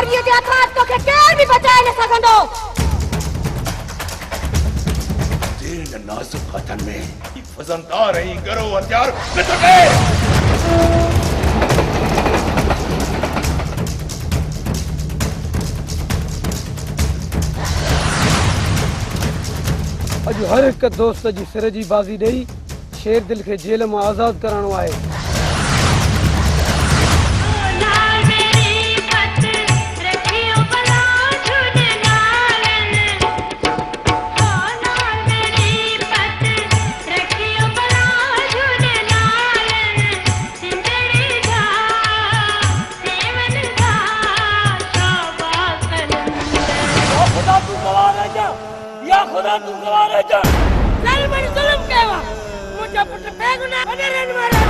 मारिए जे अथात तो के केर भी बचाए न सकंदो। तेरे नाजुक हथन में वजनदार ही करो हथियार न सके। अज हर एक दोस्त जी सिर जी बाजी दई शेर दिल के जेल में आजाद करानो है। खुदा तू गवाह रह जा। जुल्म केवा मुझे पुट बेगुनाह बने रहने वाला।